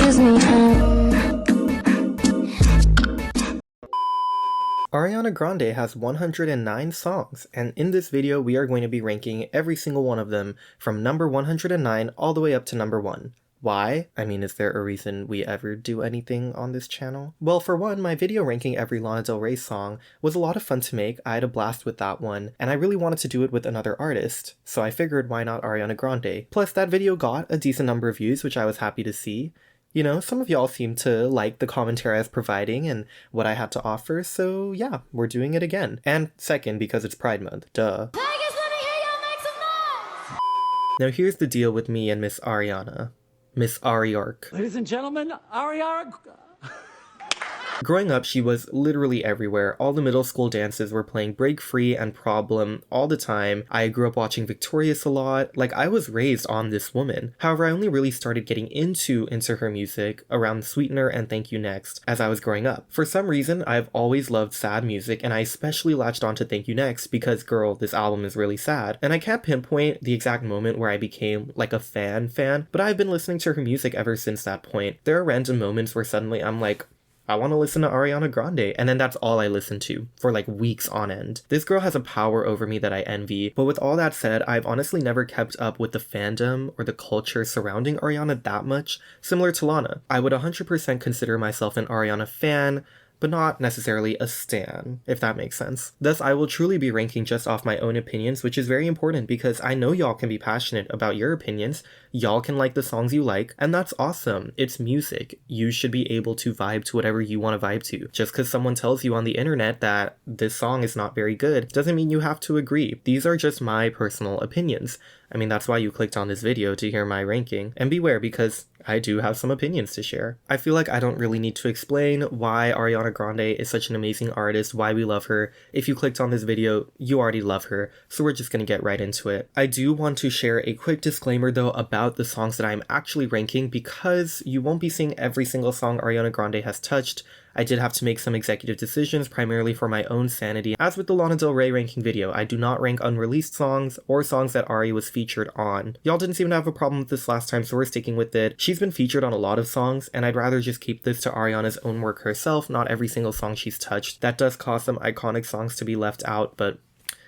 Disney home. Ariana Grande has 109 songs, and in this video we are going to be ranking every single one of them from number 109 all the way up to number 1. Why? I mean, is there a reason we ever do anything on this channel? Well, for one, my video ranking every Lana Del Rey song was a lot of fun to make. I had a blast with that one, and I really wanted to do it with another artist, so I figured why not Ariana Grande. Plus, that video got a decent number of views, which I was happy to see. You know, some of y'all seem to like the commentary I was providing and what I had to offer, so yeah, we're doing it again. And second, because it's Pride Month, duh. Vegas, let me hear y'all make some noise! Now here's the deal with me and Miss Ariana. Miss Ariark. Ladies and gentlemen, Ariana. Growing up, she was literally everywhere. All the middle school dances were playing Break Free and Problem all the time. I grew up watching Victorious a lot. Like, I was raised on this woman. However, I only really started getting into her music around Sweetener and Thank You Next as I was growing up. For some reason, I've always loved sad music, and I especially latched onto Thank You Next because, girl, this album is really sad. And I can't pinpoint the exact moment where I became like a fan, but I've been listening to her music ever since that point. There are random moments where suddenly I'm like, I want to listen to Ariana Grande, and then that's all I listen to for like weeks on end. This girl has a power over me that I envy, but with all that said, I've honestly never kept up with the fandom or the culture surrounding Ariana that much, similar to Lana. I would 100% consider myself an Ariana fan, but not necessarily a stan, if that makes sense. Thus, I will truly be ranking just off my own opinions, which is very important because I know y'all can be passionate about your opinions, y'all can like the songs you like, and that's awesome. It's music. You should be able to vibe to whatever you want to vibe to. Just because someone tells you on the internet that this song is not very good doesn't mean you have to agree. These are just my personal opinions. I mean, that's why you clicked on this video to hear my ranking. And beware, because I do have some opinions to share. I feel like I don't really need to explain why Ariana Grande is such an amazing artist, why we love her. If you clicked on this video, you already love her, so we're just gonna get right into it. I do want to share a quick disclaimer though about the songs that I'm actually ranking because you won't be seeing every single song Ariana Grande has touched. I did have to make some executive decisions primarily for my own sanity. As with the Lana Del Rey ranking video, I do not rank unreleased songs or songs that Ari was featured on. Y'all didn't seem to have a problem with this last time, so we're sticking with it. She's been featured on a lot of songs, and I'd rather just keep this to Ariana's own work herself, not every single song she's touched. That does cause some iconic songs to be left out, but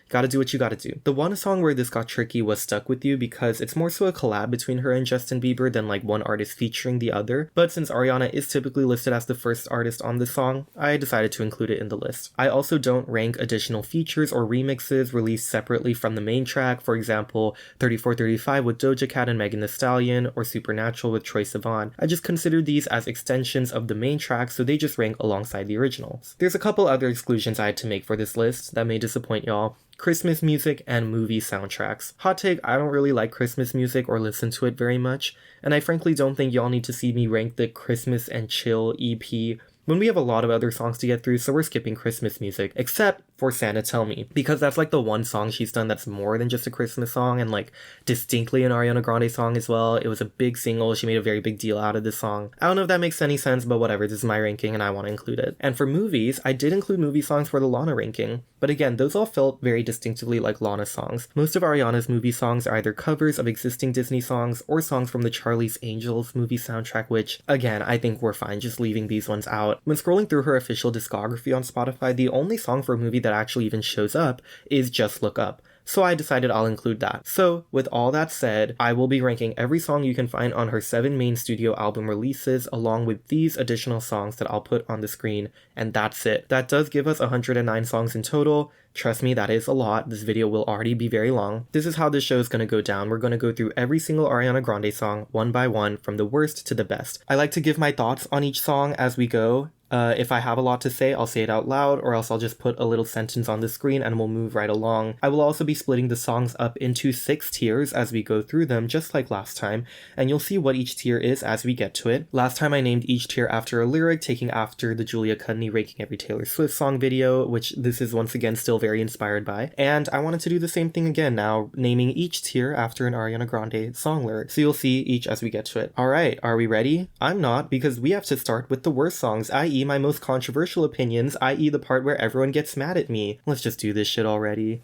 gotta do what you gotta do. The one song where this got tricky was Stuck With You because it's more so a collab between her and Justin Bieber than like one artist featuring the other, but since Ariana is typically listed as the first artist on the song, I decided to include it in the list. I also don't rank additional features or remixes released separately from the main track, for example 3435 with Doja Cat and Megan Thee Stallion, or Supernatural with Troye Sivan. I just consider these as extensions of the main track, so they just rank alongside the originals. There's a couple other exclusions I had to make for this list that may disappoint y'all. Christmas music and movie soundtracks. Hot take, I don't really like Christmas music or listen to it very much, and I frankly don't think y'all need to see me rank the Christmas and Chill EP when we have a lot of other songs to get through, so we're skipping Christmas music, except for Santa Tell Me, because that's like the one song she's done that's more than just a Christmas song and like distinctly an Ariana Grande song as well. It was a big single, she made a very big deal out of this song. I don't know if that makes any sense, but whatever, this is my ranking and I want to include it. And for movies, I did include movie songs for the Lana ranking, but again, those all felt very distinctively like Lana songs. Most of Ariana's movie songs are either covers of existing Disney songs or songs from the Charlie's Angels movie soundtrack, which, again, I think we're fine just leaving these ones out. When scrolling through her official discography on Spotify, the only song for a movie that actually even shows up is Just Look Up. So I decided I'll include that. So with all that said, I will be ranking every song you can find on her 7 main studio album releases along with these additional songs that I'll put on the screen, and that's it. That does give us 109 songs in total. Trust me, that is a lot. This video will already be very long. This is how this show is going to go down. We're going to go through every single Ariana Grande song one by one from the worst to the best. I like to give my thoughts on each song as we go. If I have a lot to say, I'll say it out loud, or else I'll just put a little sentence on the screen and we'll move right along. I will also be splitting the songs up into 6 tiers as we go through them, just like last time, and you'll see what each tier is as we get to it. Last time I named each tier after a lyric, taking after the Julia Cudney Ranking Every Taylor Swift song video, which this is once again still very inspired by, and I wanted to do the same thing again now, naming each tier after an Ariana Grande song lyric, so you'll see each as we get to it. Alright, are we ready? I'm not, because we have to start with the worst songs, i.e. my most controversial opinions, i.e. the part where everyone gets mad at me. Let's just do this shit already.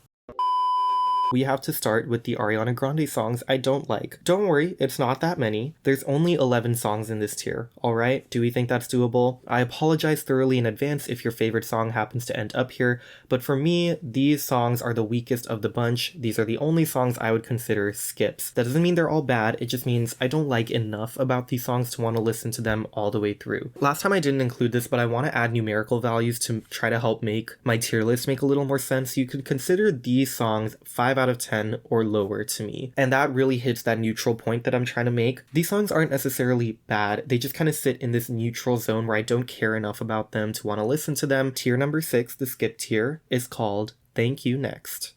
We have to start with the Ariana Grande songs I don't like. Don't worry, it's not that many. There's only 11 songs in this tier, alright? Do we think that's doable? I apologize thoroughly in advance if your favorite song happens to end up here, but for me, these songs are the weakest of the bunch. These are the only songs I would consider skips. That doesn't mean they're all bad, it just means I don't like enough about these songs to want to listen to them all the way through. Last time I didn't include this, but I want to add numerical values to try to help make my tier list make a little more sense. You could consider these songs 5 out of 10 or lower to me, and that really hits that neutral point that I'm trying to make. These songs aren't necessarily bad, they just kind of sit in this neutral zone where I don't care enough about them to want to listen to them. Tier number 6, the skip tier, is called Thank You Next.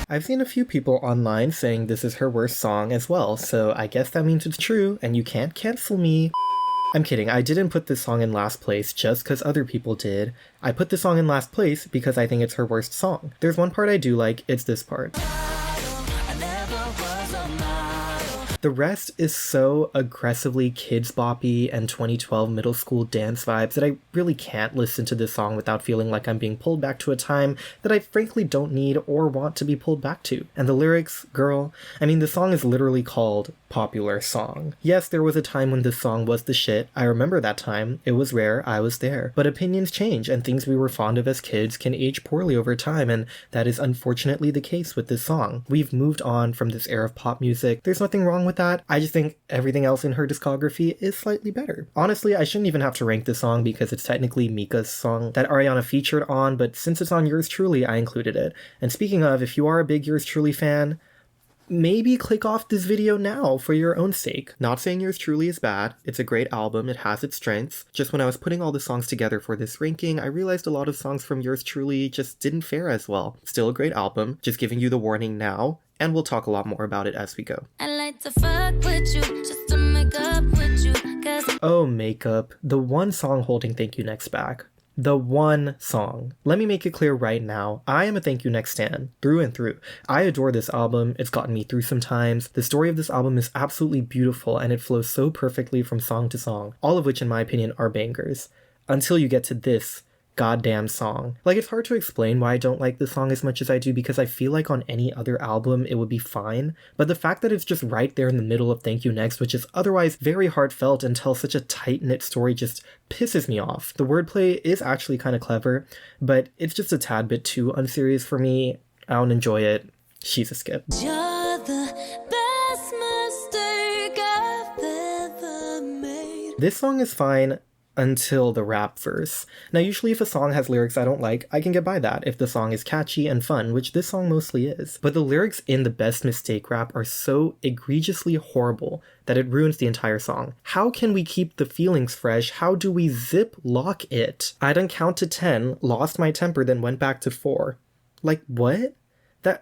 I've seen a few people online saying this is her worst song as well, so I guess that means it's true, and you can't cancel me. I'm kidding, I didn't put this song in last place just because other people did. I put this song in last place because I think it's her worst song. There's one part I do like, it's this part. The rest is so aggressively kids boppy and 2012 middle school dance vibes that I really can't listen to this song without feeling like I'm being pulled back to a time that I frankly don't need or want to be pulled back to. And the lyrics, girl, I mean the song is literally called Popular Song. Yes, there was a time when this song was the shit. I remember that time. It was rare, I was there. But opinions change and things we were fond of as kids can age poorly over time, and that is unfortunately the case with this song. We've moved on from this era of pop music. There's nothing wrong with that. I just think everything else in her discography is slightly better. Honestly, I shouldn't even have to rank this song because it's technically Mika's song that Ariana featured on, but since it's on Yours Truly, I included it. And speaking of, if you are a big Yours Truly fan, maybe click off this video now for your own sake. Not saying Yours Truly is bad, it's a great album, it has its strengths. Just when I was putting all the songs together for this ranking, I realized a lot of songs from Yours Truly just didn't fare as well. Still a great album, just giving you the warning now, and we'll talk a lot more about it as we go. I like to fuck with you, just to make up with you, 'cause Oh, Makeup, the one song holding Thank You Next back. The one song. Let me make it clear right now, I am a Thank You Next stan, through and through. I adore this album, it's gotten me through some times. The story of this album is absolutely beautiful and it flows so perfectly from song to song, all of which in my opinion are bangers. Until you get to this goddamn song. Like, it's hard to explain why I don't like this song as much as I do because I feel like on any other album it would be fine, but the fact that it's just right there in the middle of Thank You Next, which is otherwise very heartfelt and tells such a tight-knit story, just pisses me off. The wordplay is actually kind of clever, but it's just a tad bit too unserious for me. I don't enjoy it. She's a skip. you're the best mistake I've ever made. This song is fine until the rap verse. Now usually if a song has lyrics I don't like, I can get by that if the song is catchy and fun, which this song mostly is. But the lyrics in the Best Mistake rap are so egregiously horrible that it ruins the entire song. How can we keep the feelings fresh? How do we zip lock it? I done count to 10, lost my temper, then went back to 4. Like, what?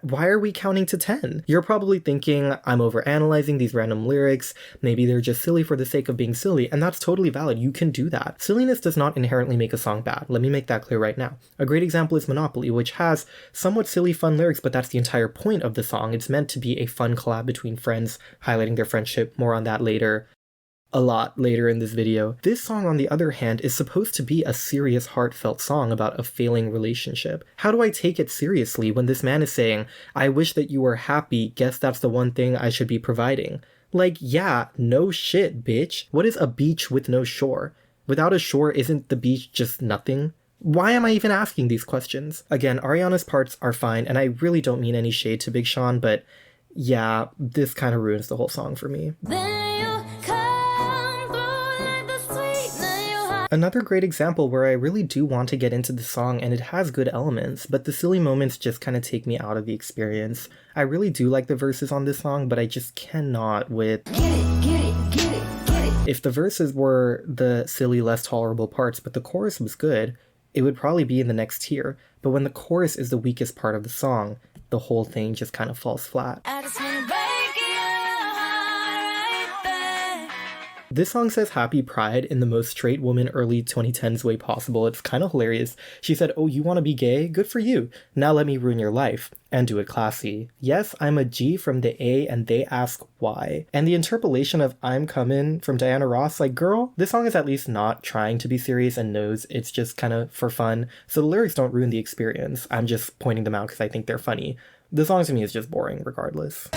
Why are we counting to 10? You're probably thinking I'm overanalyzing these random lyrics, maybe they're just silly for the sake of being silly, and that's totally valid, you can do that. Silliness does not inherently make a song bad, let me make that clear right now. A great example is Monopoly, which has somewhat silly fun lyrics, but that's the entire point of the song. It's meant to be a fun collab between friends, highlighting their friendship, more on that later. A lot later in this video. This song, on the other hand, is supposed to be a serious, heartfelt song about a failing relationship. How do I take it seriously when this man is saying, I wish that you were happy, guess that's the one thing I should be providing? Like, yeah, no shit, bitch. What is a beach with no shore? Without a shore, isn't the beach just nothing? Why am I even asking these questions? Again, Ariana's parts are fine, and I really don't mean any shade to Big Sean, but yeah, this kind of ruins the whole song for me. Then you come through like the sweet, then you hide. Another great example where I really do want to get into the song and it has good elements, but the silly moments just kind of take me out of the experience. I really do like the verses on this song, but I just cannot with... Get it, get it, get it, get it. If the verses were the silly, less tolerable parts, but the chorus was good, it would probably be in the next tier. But when the chorus is the weakest part of the song, the whole thing just kind of falls flat. I just wanna break your heart right back. This song says happy pride in the most straight woman early 2010s way possible. It's kind of hilarious. She said, oh, you want to be gay? Good for you. Now let me ruin your life. And do it classy. Yes, I'm a G from the A and they ask why. And the interpolation of I'm coming from Diana Ross, like, girl, this song is at least not trying to be serious and knows it's just kind of for fun. So the lyrics don't ruin the experience. I'm just pointing them out because I think they're funny. The song to me is just boring regardless.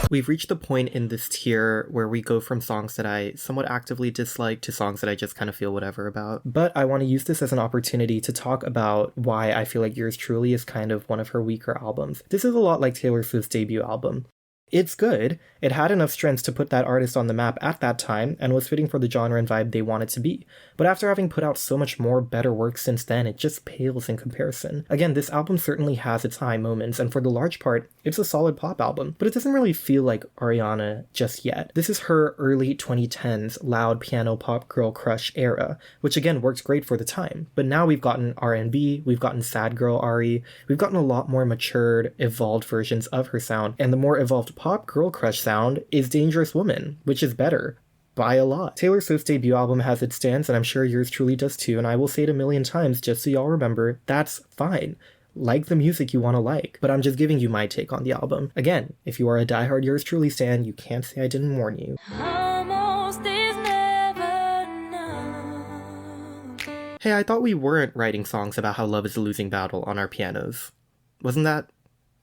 We've reached the point in this tier where we go from songs that I somewhat actively dislike to songs that I just kind of feel whatever about. But I want to use this as an opportunity to talk about why I feel like Yours Truly is kind of one of her weaker albums. This is a lot like Taylor Swift's debut album. It's good. It had enough strengths to put that artist on the map at that time and was fitting for the genre and vibe they wanted to be. But after having put out so much more better work since then, it just pales in comparison. Again, this album certainly has its high moments, and for the large part, it's a solid pop album, but it doesn't really feel like Ariana just yet. This is her early 2010s loud piano pop girl crush era, which again works great for the time. But now we've gotten R&B, we've gotten sad girl Ari, we've gotten a lot more matured, evolved versions of her sound, and the more evolved pop girl crush sound is Dangerous Woman, which is better. By a lot. Taylor Swift's debut album has its stance, and I'm sure Yours Truly does too, and I will say it a million times just so y'all remember, that's fine. Like the music you want to like, but I'm just giving you my take on the album. Again, if you are a diehard Yours Truly stan, you can't say I didn't warn you. Almost is never enough. Hey, I thought we weren't writing songs about how love is a losing battle on our pianos. Wasn't that?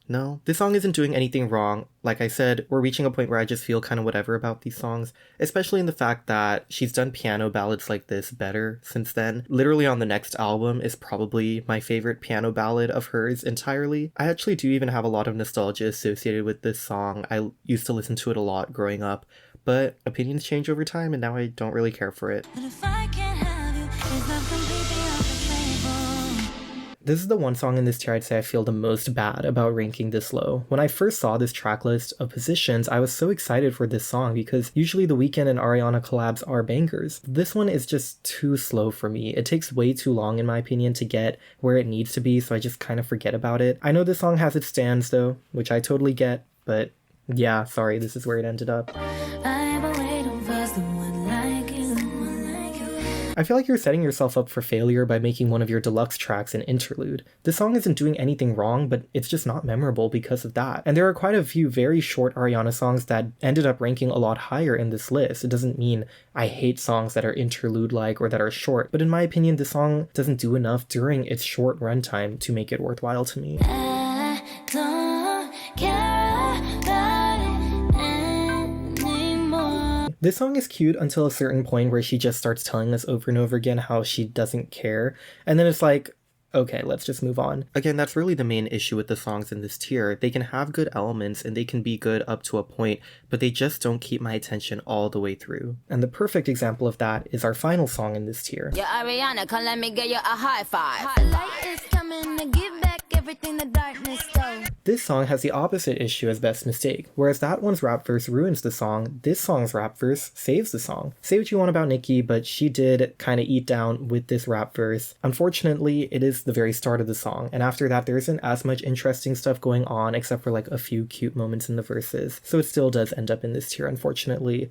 No, this song isn't doing anything wrong. Like I said, we're reaching a point where I just feel kind of whatever about these songs, especially in the fact that she's done piano ballads like this better since then. Literally on the next album is probably my favorite piano ballad of hers entirely. I actually do even have a lot of nostalgia associated with this song. I used to listen to it a lot growing up, but opinions change over time and now I don't really care for it. But if I can't have you, it's not completely off the table. This is the one song in this tier I'd say I feel the most bad about ranking this low. When I first saw this track list of positions, I was so excited for this song because usually the Weeknd and Ariana collabs are bangers. This one is just too slow for me. It takes way too long in my opinion to get where it needs to be, so I just kind of forget about it. I know this song has its stands though, which I totally get, but yeah, sorry, this is where it ended up. I feel like you're setting yourself up for failure by making one of your deluxe tracks an interlude. This song isn't doing anything wrong, but it's just not memorable because of that. And there are quite a few very short Ariana songs that ended up ranking a lot higher in this list. It doesn't mean I hate songs that are interlude-like or that are short, but in my opinion, the song doesn't do enough during its short runtime to make it worthwhile to me. I don't care about it anymore. This song is cute until a certain point where she just starts telling us over and over again how she doesn't care, and then it's like, okay, let's just move on. Again, that's really the main issue with the songs in this tier. They can have good elements and they can be good up to a point, but they just don't keep my attention all the way through. And the perfect example of that is our final song in this tier. Yeah, Ariana, come let me get you a high five. The light is coming to give back everything the darkness stole. This song has the opposite issue as Best Mistake. Whereas that one's rap verse ruins the song, this song's rap verse saves the song. Say what you want about Nicki, but she did kind of eat down with this rap verse. Unfortunately, it is the very start of the song, and after that there isn't as much interesting stuff going on except for like a few cute moments in the verses, so it still does end up in this tier, unfortunately.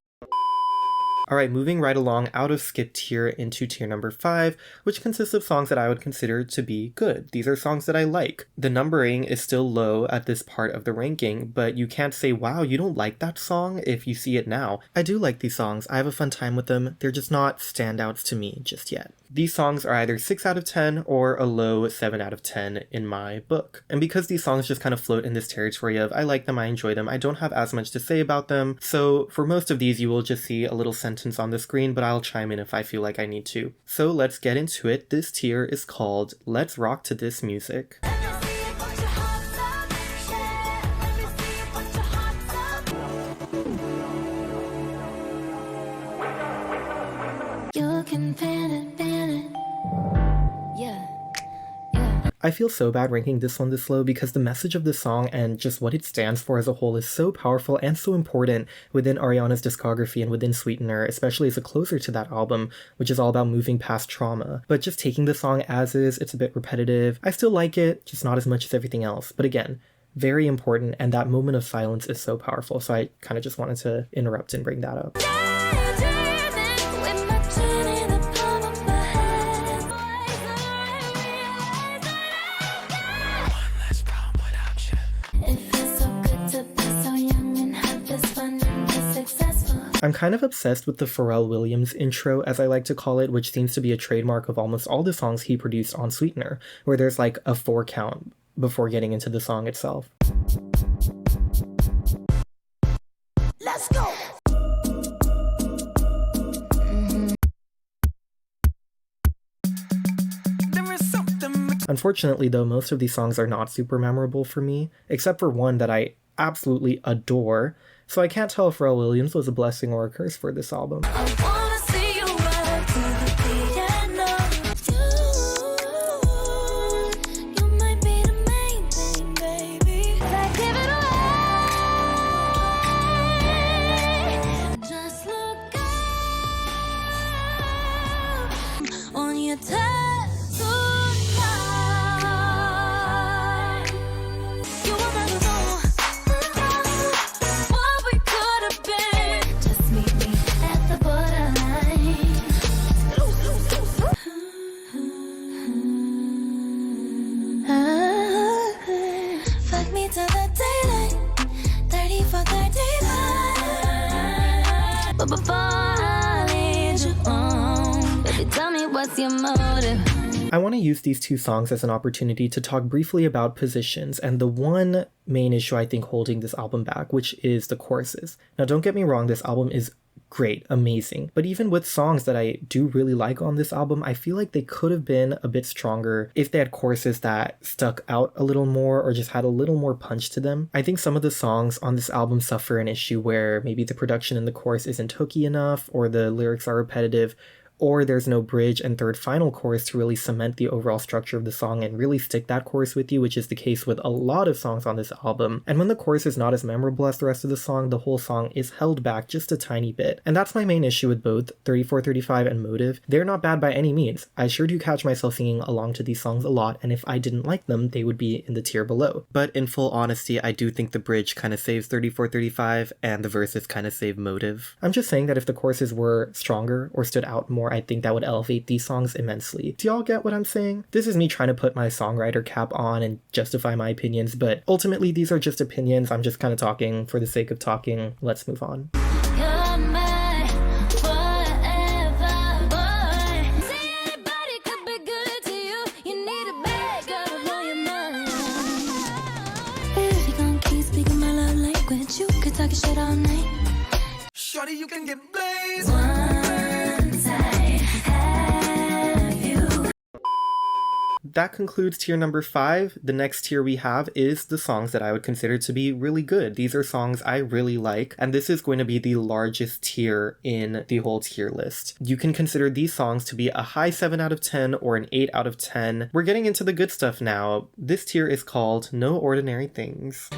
Alright, moving right along out of skip tier into tier number 5, which consists of songs that I would consider to be good. These are songs that I like. The numbering is still low at this part of the ranking, but you can't say, wow, you don't like that song if you see it now. I do like these songs. I have a fun time with them. They're just not standouts to me just yet. These songs are either 6 out of 10 or a low 7 out of 10 in my book. And because these songs just kind of float in this territory of I like them, I enjoy them, I don't have as much to say about them, so for most of these you will just see a little sentence on the screen, but I'll chime in if I feel like I need to. So let's get into it. This tier is called Let's Rock to This Music. You can pan it. Yeah. I feel so bad ranking this one this low because the message of the song and just what it stands for as a whole is so powerful and so important within Ariana's discography and within Sweetener, especially as a closer to that album, which is all about moving past trauma. But just taking the song as is, it's a bit repetitive. I still like it, just not as much as everything else. But again, very important, and that moment of silence is so powerful. So I kind of just wanted to interrupt and bring that up. I'm kind of obsessed with the Pharrell Williams intro, as I like to call it, which seems to be a trademark of almost all the songs he produced on Sweetener, where there's like a 4 count before getting into the song itself. Let's go. Unfortunately, though, most of these songs are not super memorable for me, except for one that I absolutely adore, so I can't tell if Pharrell Williams was a blessing or a curse for this album. I want to use these two songs as an opportunity to talk briefly about positions and the one main issue I think holding this album back, which is the choruses. Now, don't get me wrong, this album is great, amazing, but even with songs that I do really like on this album, I feel like they could have been a bit stronger if they had choruses that stuck out a little more or just had a little more punch to them. I think some of the songs on this album suffer an issue where maybe the production in the chorus isn't hooky enough, or the lyrics are repetitive, or there's no bridge and third final chorus to really cement the overall structure of the song and really stick that chorus with you, which is the case with a lot of songs on this album. And when the chorus is not as memorable as the rest of the song, the whole song is held back just a tiny bit. And that's my main issue with both 3435 and Motive. They're not bad by any means. I sure do catch myself singing along to these songs a lot, and if I didn't like them, they would be in the tier below. But in full honesty, I do think the bridge kind of saves 3435 and the verses kind of save Motive. I'm just saying that if the choruses were stronger or stood out more, I think that would elevate these songs immensely. Do y'all get what I'm saying? This is me trying to put my songwriter cap on and justify my opinions, but ultimately these are just opinions. I'm just kind of talking for the sake of talking. Let's move on. You could talk shit all night. Shorty, you can get blazed. That concludes tier number 5. The next tier we have is the songs that I would consider to be really good. These are songs I really like, and this is going to be the largest tier in the whole tier list. You can consider these songs to be a high 7 out of 10 or an 8 out of 10. We're getting into the good stuff now. This tier is called No Ordinary Things.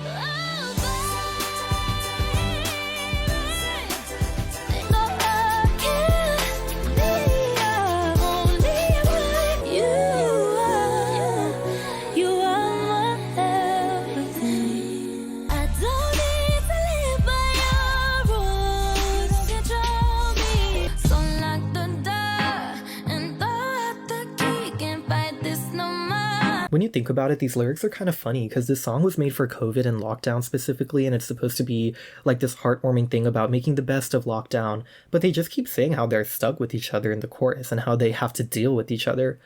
When you think about it, these lyrics are kind of funny because this song was made for COVID and lockdown specifically, and it's supposed to be like this heartwarming thing about making the best of lockdown, but they just keep saying how they're stuck with each other in the chorus and how they have to deal with each other.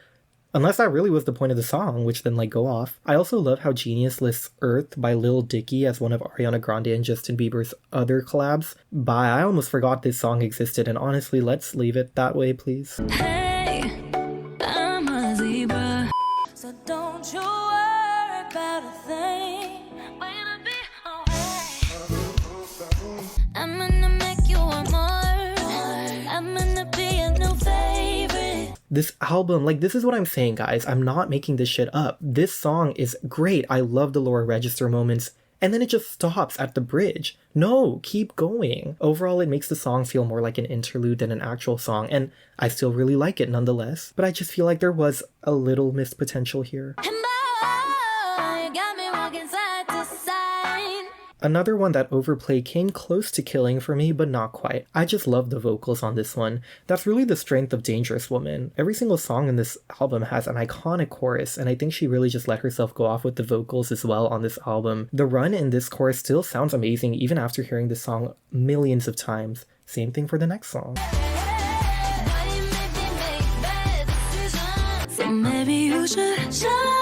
Unless that really was the point of the song, which then go off. I also love how Genius lists Earth by Lil Dicky as one of Ariana Grande and Justin Bieber's other collabs. I almost forgot this song existed, and honestly, let's leave it that way, please. Hey, I'm a zebra, so don't you worry about a thing. We'll be alright. I'm gonna make you want more. I'm gonna be a new favorite. This album, this is what I'm saying, guys. I'm not making this shit up. This song is great. I love the lower register moments. And then it just stops at the bridge. No, keep going. Overall, it makes the song feel more like an interlude than an actual song, and I still really like it nonetheless. But I just feel like there was a little missed potential here. And boy, you got me walking side to side. Another one that Overplay came close to killing for me, but not quite. I just love the vocals on this one. That's really the strength of Dangerous Woman. Every single song in this album has an iconic chorus, and I think she really just let herself go off with the vocals as well on this album. The run in this chorus still sounds amazing even after hearing this song millions of times. Same thing for the next song. So maybe you should shut up.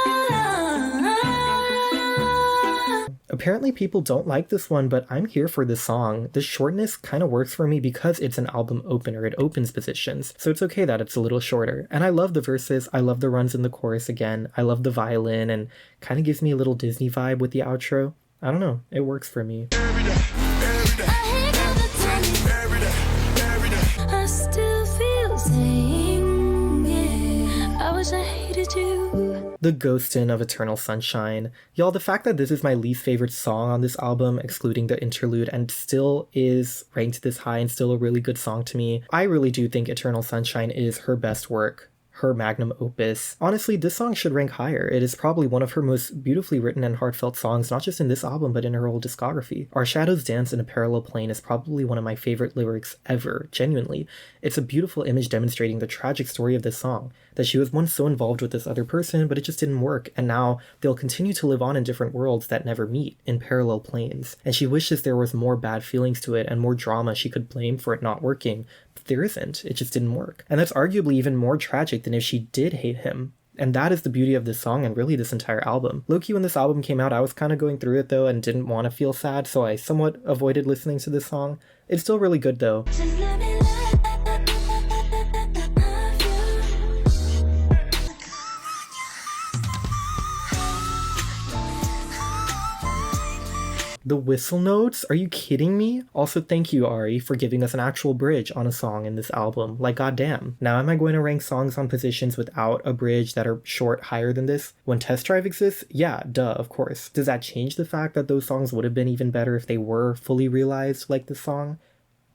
Apparently people don't like this one, but I'm here for this song. The shortness kind of works for me because it's an album opener. It opens positions, so it's okay that it's a little shorter. And I love the verses, I love the runs in the chorus again, I love the violin, and kind of gives me a little Disney vibe with the outro. I don't know, it works for me. I still feel singing. I wish I hated you. The Ghostin' of Eternal Sunshine. Y'all, the fact that this is my least favorite song on this album, excluding the interlude, and still is ranked this high and still a really good song to me, I really do think Eternal Sunshine is her best work. Her magnum opus. Honestly, this song should rank higher. It is probably one of her most beautifully written and heartfelt songs, not just in this album, but in her whole discography. Our shadows dance in a parallel plane is probably one of my favorite lyrics ever, genuinely. It's a beautiful image demonstrating the tragic story of this song, that she was once so involved with this other person, but it just didn't work, and now they'll continue to live on in different worlds that never meet, in parallel planes. And she wishes there was more bad feelings to it and more drama she could blame for it not working, but there isn't. It just didn't work. And that's arguably even more tragic than if she did hate him. And that is the beauty of this song and really this entire album. Low-key, when this album came out, I was kind of going through it though and didn't want to feel sad, so I somewhat avoided listening to this song. It's still really good though. Just let me The whistle notes? Are you kidding me? Also, thank you, Ari, for giving us an actual bridge on a song in this album. Like, goddamn. Now, am I going to rank songs on positions without a bridge that are short higher than this? When Test Drive exists? Yeah, duh, of course. Does that change the fact that those songs would have been even better if they were fully realized like this song?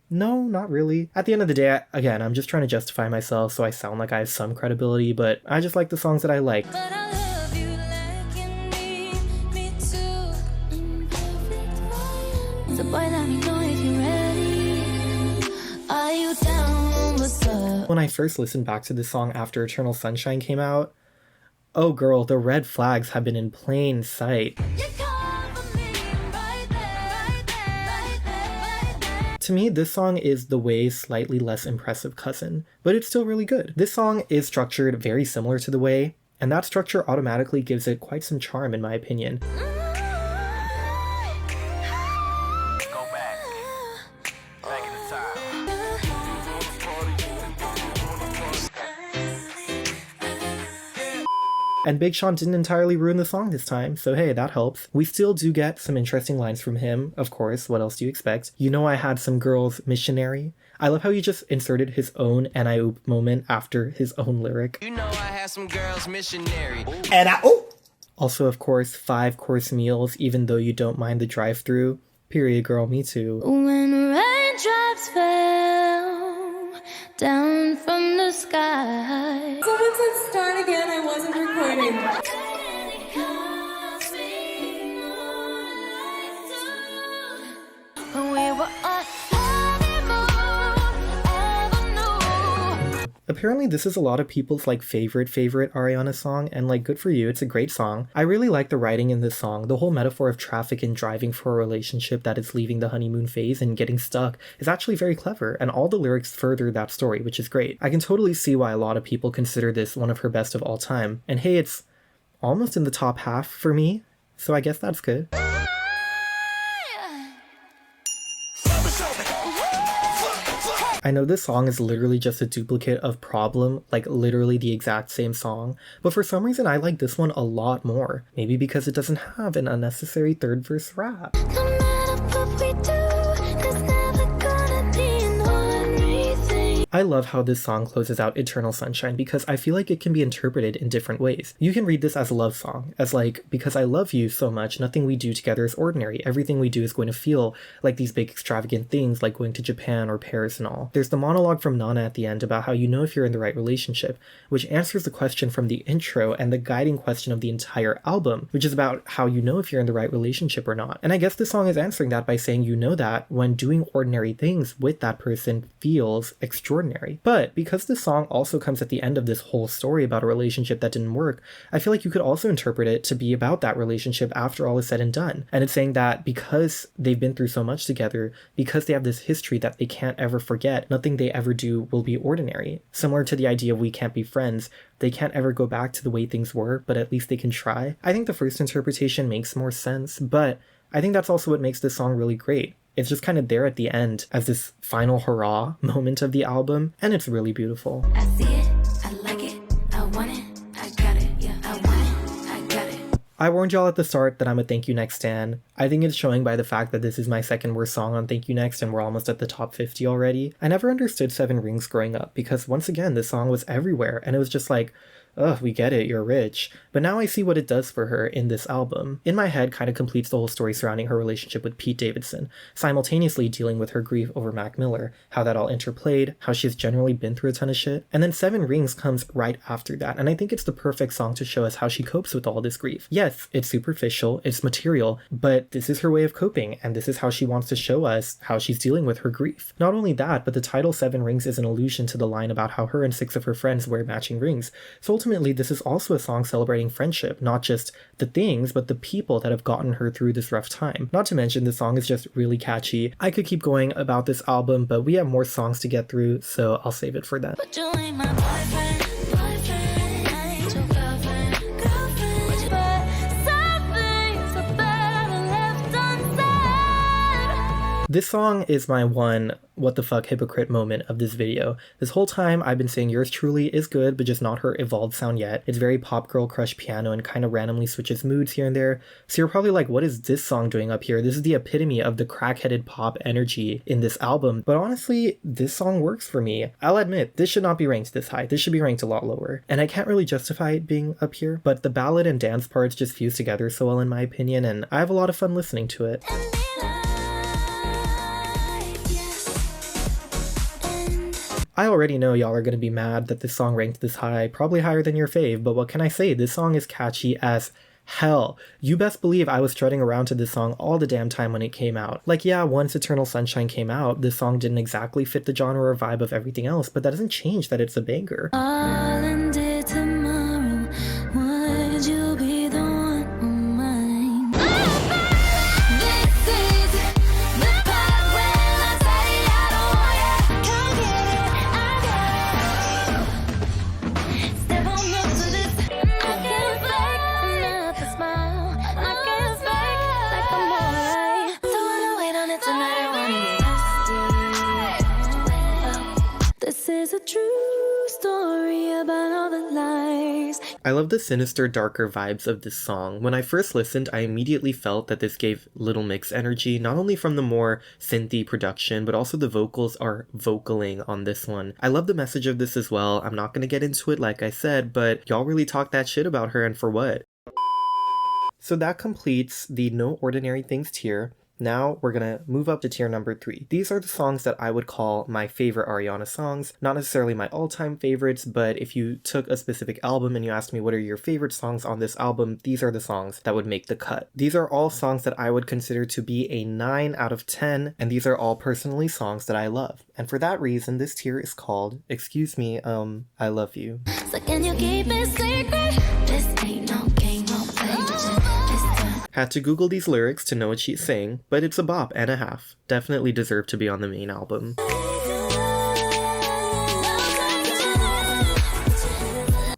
No, not really. At the end of the day, again, I'm just trying to justify myself so I sound like I have some credibility, but I just like the songs that I like. But I love you like you need me to. Imperfect volume. So boy, let me know if you're ready. Are you down? What's up? When I first listened back to this song after Eternal Sunshine came out, oh girl, the red flags have been in plain sight. You come for me right there, right there, right there, right there. To me, this song is The Way's slightly less impressive cousin, but it's still really good. This song is structured very similar to The Way, and that structure automatically gives it quite some charm in my opinion. Go back. Back in the time. And Big Sean didn't entirely ruin the song this time, so hey, that helps. We still do get some interesting lines from him, of course, what else do you expect? You know I had some girls missionary. I love how he just inserted his own and I oop moment after his own lyric. You know I had some girls missionary. And I oop! Also, of course, 5-course meals, even though you don't mind the drive-through. Period, girl, me too. When raindrops fell down from the sky. Someone said start again, I wasn't recording. When we were on honeymoon avenue. Apparently this is a lot of people's favorite Ariana song, and good for you, it's a great song. I really like the writing in this song. The whole metaphor of traffic and driving for a relationship that is leaving the honeymoon phase and getting stuck is actually very clever, and all the lyrics further that story, which is great. I can totally see why a lot of people consider this one of her best of all time, and hey, it's almost in the top half for me, so I guess that's good. I know this song is literally just a duplicate of Problem, literally the exact same song, but for some reason I like this one a lot more. Maybe because it doesn't have an unnecessary third verse rap. No matter what we do, there's never gonna be an ordinary thing. I love how this song closes out Eternal Sunshine because I feel like it can be interpreted in different ways. You can read this as a love song, as like, because I love you so much, nothing we do together is ordinary. Everything we do is going to feel like these big extravagant things like going to Japan or Paris and all. There's the monologue from Nana at the end about how you know if you're in the right relationship, which answers the question from the intro and the guiding question of the entire album, which is about how you know if you're in the right relationship or not. And I guess this song is answering that by saying you know that when doing ordinary things with that person feels extraordinary. But because this song also comes at the end of this whole story about a relationship that didn't work, I feel like you could also interpret it to be about that relationship after all is said and done. And it's saying that because they've been through so much together, because they have this history that they can't ever forget, nothing they ever do will be ordinary. Similar to the idea of we can't be friends, they can't ever go back to the way things were, but at least they can try. I think the first interpretation makes more sense, but I think that's also what makes this song really great. It's just kind of there at the end as this final hurrah moment of the album, and it's really beautiful. I see it, I like it, I want it, I got it, yeah, I want it, I got it. I warned y'all at the start that I'm a Thank You Next stan. I think it's showing by the fact that this is my second worst song on Thank You Next and we're almost at the top 50 already. I never understood Seven Rings growing up because once again, this song was everywhere and it was just like, ugh, we get it, you're rich. But now I see what it does for her in this album. In my head, kind of completes the whole story surrounding her relationship with Pete Davidson, simultaneously dealing with her grief over Mac Miller, how that all interplayed, how she's generally been through a ton of shit. And then Seven Rings comes right after that, and I think it's the perfect song to show us how she copes with all this grief. Yes, it's superficial, it's material, but this is her way of coping, and this is how she wants to show us how she's dealing with her grief. Not only that, but the title Seven Rings is an allusion to the line about how her and 6 of her friends wear matching rings. So ultimately, this is also a song celebrating friendship, not just the things, but the people that have gotten her through this rough time. Not to mention, the song is just really catchy. I could keep going about this album, but we have more songs to get through, so I'll save it for that. But you ain't my boyfriend, boyfriend. I ain't your girlfriend, girlfriend. But some things are better left unsaid. This song is my one what the fuck hypocrite moment of this video. This whole time I've been saying Yours Truly is good, but just not her evolved sound yet. It's very pop girl crush piano and kind of randomly switches moods here and there. So you're probably like, what is this song doing up here? This is the epitome of the crackheaded pop energy in this album. But honestly, this song works for me. I'll admit, this should not be ranked this high. This should be ranked a lot lower. And I can't really justify it being up here, but the ballad and dance parts just fuse together so well in my opinion, and I have a lot of fun listening to it. I already know y'all are going to be mad that this song ranked this high, probably higher than your fave, but what can I say? This song is catchy as hell. You best believe I was strutting around to this song all the damn time when it came out. Like, yeah, once Eternal Sunshine came out, this song didn't exactly fit the genre or vibe of everything else, but that doesn't change that it's a banger. All ended tomorrow, would you be the one on mine? This is the part when I say I don't want you. Come get it, I got it. Step on up to this. I can't fake another smile. I can't fake like I'm alright. Don't wanna wait on it tonight. I wanna get thirsty. This is a true story about all the lies. I love the sinister, darker vibes of this song. When I first listened, I immediately felt that this gave Little Mix energy, not only from the more synthy production, but also the vocals are vocaling on this one. I love the message of this as well. I'm not gonna get into it like I said, but y'all really talk that shit about her, and for what? So that completes the No Ordinary Things tier. Now we're gonna move up to tier number 3. These are the songs that I would call my favorite Ariana songs. Not necessarily my all-time favorites, but if you took a specific album and you asked me what are your favorite songs on this album, these are the songs that would make the cut. These are all songs that I would consider to be a 9 out of 10, and these are all personally songs that I love. And for that reason, this tier is called, excuse me, I Love You. So can you keep it secret? This ain't no game, no play. Had to Google these lyrics to know what she's saying, but it's a bop and a half. Definitely deserved to be on the main album.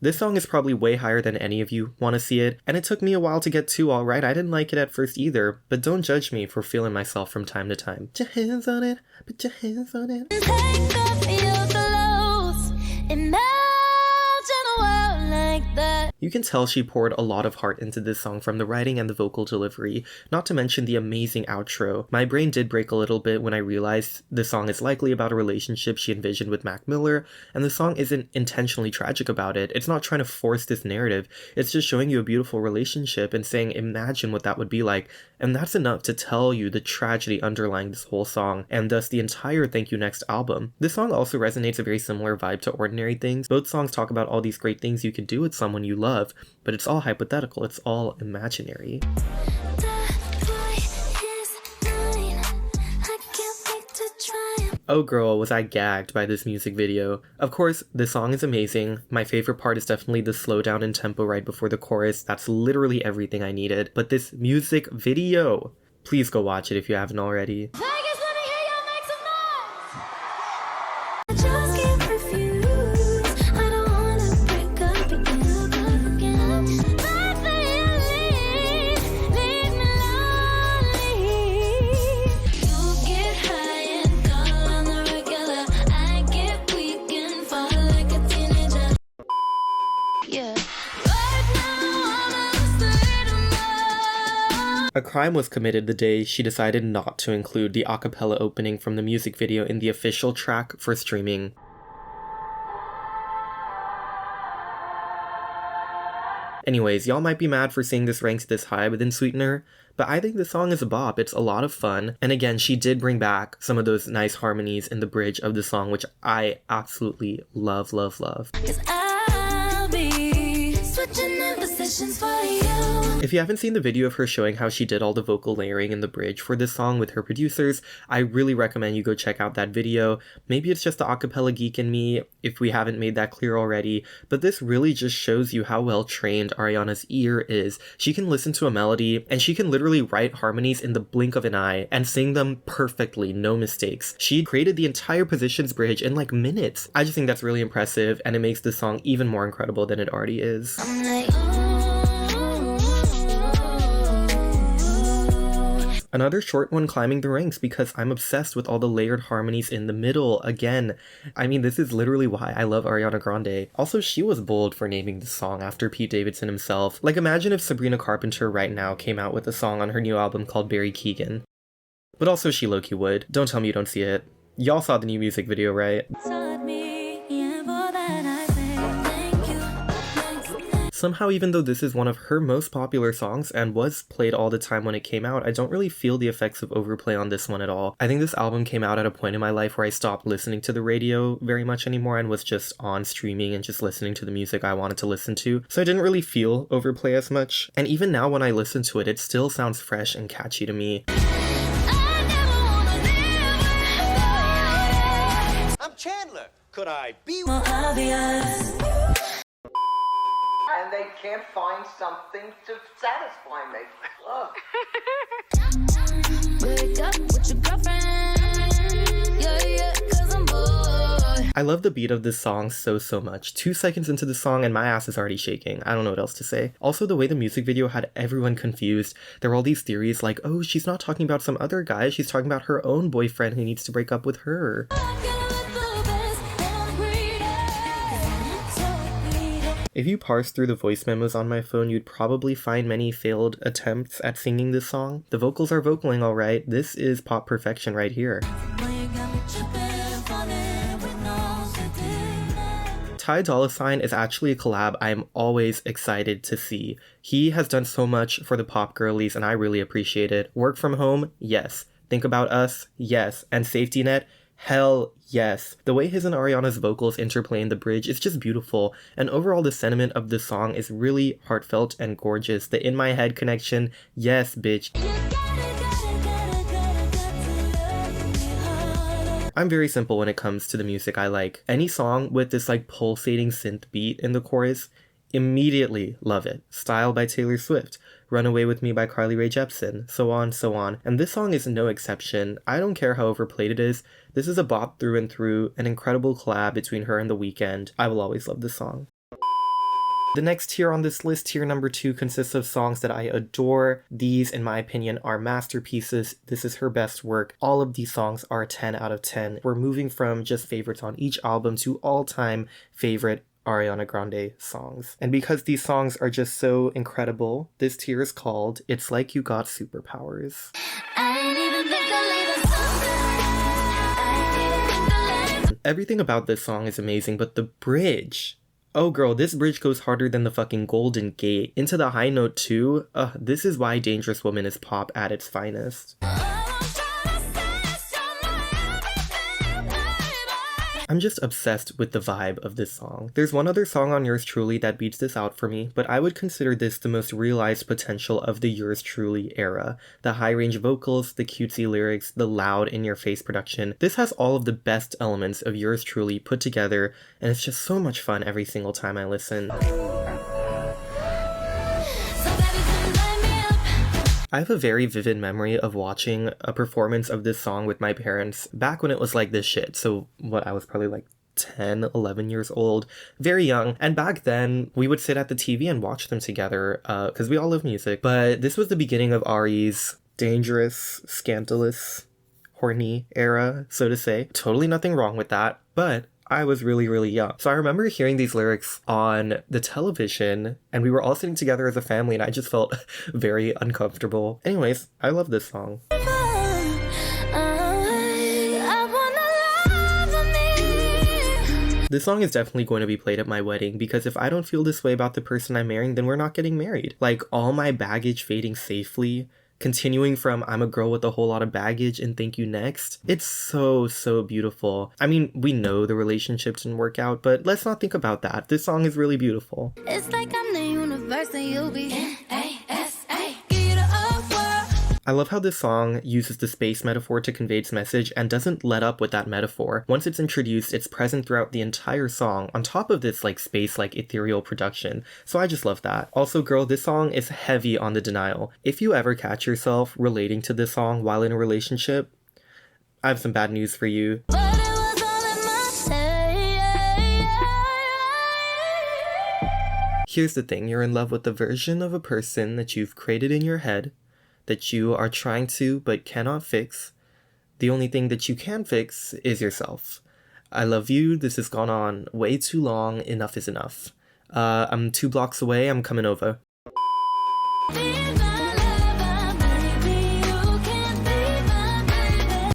This song is probably way higher than any of you want to see it, and it took me a while to get to, alright. I didn't like it at first either, but don't judge me for feeling myself from time to time. Put your hands on it, put your hands on it. Take off your clothes, imagine a world like that. You can tell she poured a lot of heart into this song, from the writing and the vocal delivery, not to mention the amazing outro. My brain did break a little bit when I realized the song is likely about a relationship she envisioned with Mac Miller, and the song isn't intentionally tragic about it. It's not trying to force this narrative, it's just showing you a beautiful relationship and saying imagine what that would be like, and that's enough to tell you the tragedy underlying this whole song, and thus the entire Thank You Next album. This song also resonates a very similar vibe to Ordinary Things. Both songs talk about all these great things you can do with someone you love, but it's all hypothetical, it's all imaginary. Oh girl, was I gagged by this music video. Of course, this song is amazing. My favorite part is definitely the slowdown in tempo right before the chorus. That's literally everything I needed. But this music video, please go watch it if you haven't already. Vegas, let me hear you make some noise. I just can't refuse. I don't wanna break up again. But for you, leave me lonely. You get high and call on the regular. I get weak and fall like a teenager. Yeah. Right now, I'm in a state of mind. A crime was committed the day she decided not to include the a cappella opening from the music video in the official track for streaming. Anyways, y'all might be mad for seeing this ranked this high within Sweetener, but I think the song is a bop. It's a lot of fun. And again, she did bring back some of those nice harmonies in the bridge of the song, which I absolutely love, love, love. 'Cause I'll be switching in positions for you. If you haven't seen the video of her showing how she did all the vocal layering in the bridge for this song with her producers, I really recommend you go check out that video. Maybe it's just the acapella geek in me, if we haven't made that clear already, but this really just shows you how well trained Ariana's ear is. She can listen to a melody, and she can literally write harmonies in the blink of an eye and sing them perfectly, no mistakes. She created the entire positions bridge in like minutes. I just think that's really impressive, and it makes this song even more incredible than it already is. I'm like, Another short one climbing the ranks because I'm obsessed with all the layered harmonies in the middle. Again, I mean, this is literally why I love Ariana Grande. Also, she was bold for naming the song after Pete Davidson himself. Like, imagine if Sabrina Carpenter right now came out with a song on her new album called Barry Keegan. But also she low-key would. Don't tell me you don't see it. Y'all saw the new music video, right? taught me, yeah, for that I say thank you. Somehow, even though this is one of her most popular songs and was played all the time when it came out, I don't really feel the effects of overplay on this one at all. I think this album came out at a point in my life where I stopped listening to the radio very much anymore and was just on streaming and just listening to the music I wanted to listen to. So I didn't really feel overplay as much. And even now when I listen to it, it still sounds fresh and catchy to me. I never wanna live I'm Chandler. Could I be more obvious. And they can't find something to satisfy me. Look. Wake up with your girlfriend. Yeah, 'cause I'm bored. I love the beat of this song so much. 2 seconds into the song and my ass is already shaking. I don't know what else to say. Also, the way the music video had everyone confused. There were all these theories like, oh, she's not talking about some other guy, she's talking about her own boyfriend who needs to break up with her. If you parse through the voice memos on my phone, you'd probably find many failed attempts at singing this song. The vocals are vocaling alright. This is pop perfection right here. Ty Dolla $ign is actually a collab I'm always excited to see. He has done so much for the pop girlies and I really appreciate it. Work from home? Yes. Think About Us? Yes. And Safety Net? Hell yes. The way his and Ariana's vocals interplay in the bridge is just beautiful, and overall the sentiment of the song is really heartfelt and gorgeous. The in my head connection, yes bitch. I'm very simple when it comes to the music I like. Any song with this like pulsating synth beat in the chorus, immediately love it. Style by Taylor Swift, Run Away With Me by Carly Rae Jepsen, so on, so on. And this song is no exception. I don't care how overplayed it is. This is a bop through and through, an incredible collab between her and The Weeknd. I will always love this song. The next tier on this list, tier number 2, consists of songs that I adore. These, in my opinion, are masterpieces. This is her best work. All of these songs are 10 out of 10. We're moving from just favorites on each album to all-time favorite Ariana Grande songs. And because these songs are just so incredible, this tier is called It's Like You Got Superpowers. I ain't even think I'll leave a song. Everything about this song is amazing, but the bridge. Oh girl, this bridge goes harder than the fucking Golden Gate. Into the high note too. This is why Dangerous Woman is pop at its finest. I'm just obsessed with the vibe of this song. There's one other song on Yours Truly that beats this out for me, but I would consider this the most realized potential of the Yours Truly era. The high-range vocals, the cutesy lyrics, the loud in-your-face production. This has all of the best elements of Yours Truly put together, and it's just so much fun every single time I listen. I have a very vivid memory of watching a performance of this song with my parents back when it was like this shit. So I was probably like 10, 11 years old, very young. And back then we would sit at the TV and watch them together because we all love music. But this was the beginning of Ari's dangerous, scandalous, horny era, so to say. Totally nothing wrong with that, but I was really, really young. So I remember hearing these lyrics on the television and we were all sitting together as a family and I just felt very uncomfortable. Anyways, I love this song. This song is definitely going to be played at my wedding because if I don't feel this way about the person I'm marrying, then we're not getting married. Like all my baggage fading safely, continuing from I'm a girl with a whole lot of baggage and thank you next. It's so, so beautiful. I mean, we know the relationship didn't work out, but let's not think about that. This song is really beautiful. It's like I'm the universe and you'll be N-A-S-A. I love how this song uses the space metaphor to convey its message and doesn't let up with that metaphor. Once it's introduced, it's present throughout the entire song, on top of this like space, like ethereal production. So I just love that. Also, girl, this song is heavy on the denial. If you ever catch yourself relating to this song while in a relationship, I have some bad news for you. But it was all in my head. Here's the thing, you're in love with the version of a person that you've created in your head, that you are trying to but cannot fix. The only thing that you can fix is yourself. I love you. This has gone on way too long. Enough is enough. I'm 2 blocks away. I'm coming over.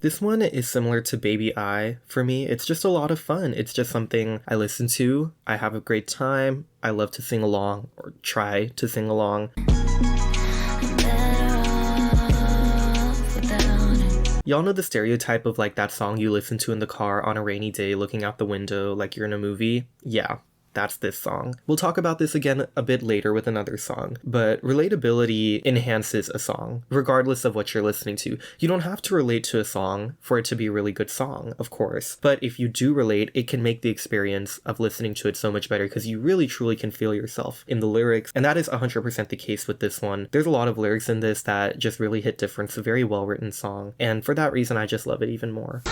This one is similar to Baby I for me. It's just a lot of fun. It's just something I listen to. I have a great time. I love to sing along or try to sing along. Y'all know the stereotype of like that song you listen to in the car on a rainy day looking out the window like you're in a movie? Yeah. That's this song. We'll talk about this again a bit later with another song, but relatability enhances a song, regardless of what you're listening to. You don't have to relate to a song for it to be a really good song, of course, but if you do relate, it can make the experience of listening to it so much better because you really truly can feel yourself in the lyrics, and that is 100% the case with this one. There's a lot of lyrics in this that just really hit different. It's a very well-written song, and for that reason, I just love it even more.